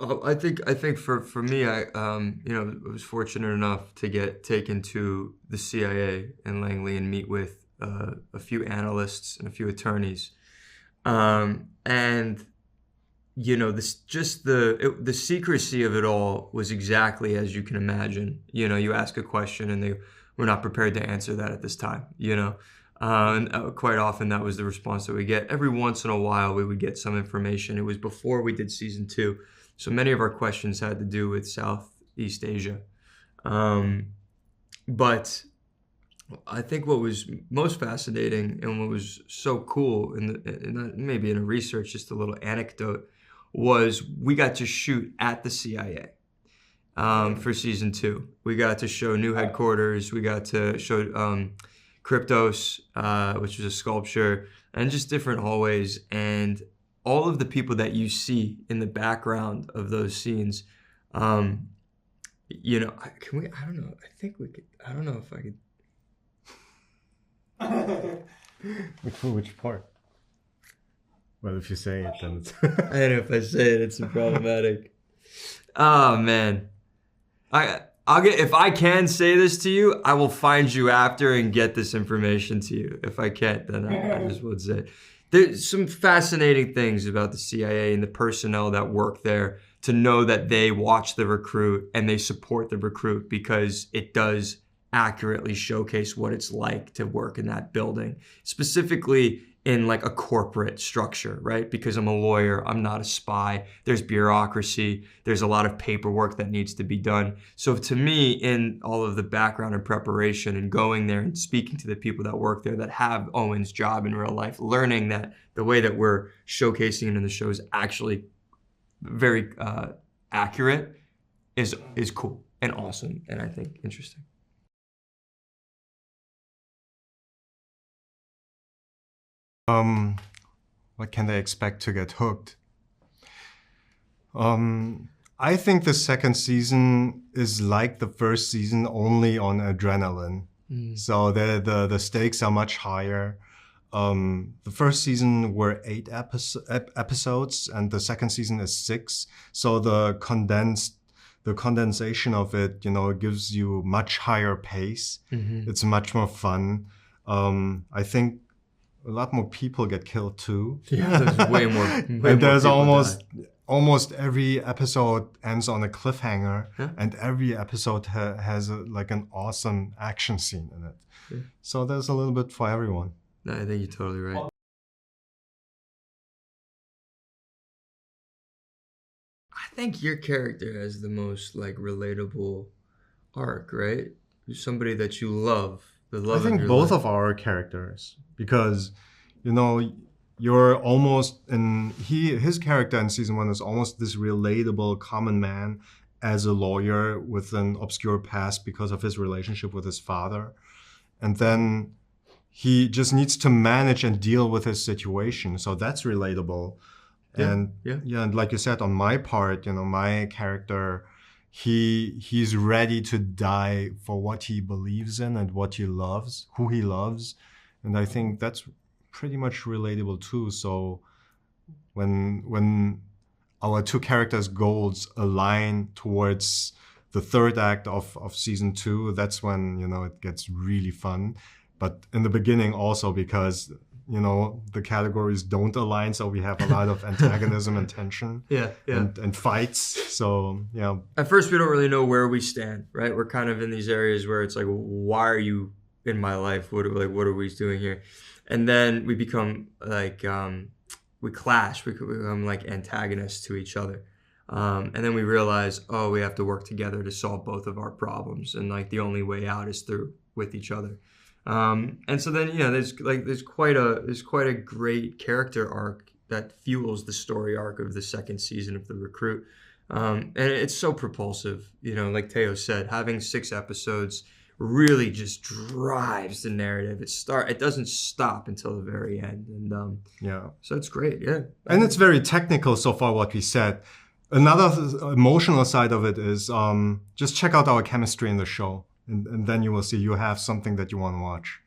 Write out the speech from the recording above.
I think for me, I was fortunate enough to get taken to the CIA in Langley and meet with a few analysts and a few attorneys, and this just the secrecy of it all was exactly as you can imagine. You ask a question and they were not prepared to answer that at this time. And quite often that was the response that we get. Every once in a while we would get some information. It was before we did season 2, so many of our questions had to do with Southeast Asia. But I think what was most fascinating and what was so cool, maybe in a research, just a little anecdote, was we got to shoot at the CIA for season 2. We got to show new headquarters. We got to show Kryptos, which was a sculpture, and just different hallways. And all of the people that you see in the background of those scenes, can we? I don't know. I think we could. I don't know if I could. Which part? Well, if you say it, then it's... I don't know if I say it, it's problematic. Oh, man. I'll get, if I can say this to you, I will find you after and get this information to you. If I can't, then I just would say. There's some fascinating things about the CIA and the personnel that work there, to know that they watch the recruit and they support the recruit, because it does accurately showcase what it's like to work in that building, specifically in like a corporate structure, right? Because I'm a lawyer, I'm not a spy. There's bureaucracy. There's a lot of paperwork that needs to be done. So to me, in all of the background and preparation and going there and speaking to the people that work there that have Owen's job in real life, learning that the way that we're showcasing it in the show is actually very accurate is cool and awesome, and I think interesting. What can they expect to get hooked? I think the second season is like the first season, only on adrenaline. So the stakes are much higher. The first season were 8 episodes, and the second season is 6. So the condensation of it, gives you much higher pace. It's much more fun. I think a lot more people get killed too. Yeah, there's way more. And there's almost every episode ends on a cliffhanger, and every episode has an awesome action scene in it. Yeah. So there's a little bit for everyone. No, I think you're totally right. I think your character has the most relatable arc, right? You're somebody that you love. I think both of our characters, because you're almost his character in season 1 is almost this relatable common man as a lawyer with an obscure past because of his relationship with his father, and then he just needs to manage and deal with his situation, so that's relatable. And like you said, on my part, my character, he's ready to die for what he believes in and what he loves, who he loves. And I think that's pretty much relatable too. So when our two characters' goals align towards the third act of season 2, that's when, it gets really fun. But in the beginning also, because the categories don't align, so we have a lot of antagonism and tension and fights. So, At first, we don't really know where we stand, right? We're kind of in these areas where it's like, why are you in my life? What are we doing here? And then we become we clash. We become antagonists to each other. And then we realize, we have to work together to solve both of our problems. And the only way out is through with each other. And so then, there's quite a great character arc that fuels the story arc of the second season of The Recruit. And it's so propulsive, like Teo said, having 6 episodes really just drives the narrative. It doesn't stop until the very end. And so it's great. Yeah. And it's very technical so far, what we said. Another emotional side of it is just check out our chemistry in the show. And then you will see you have something that you want to watch.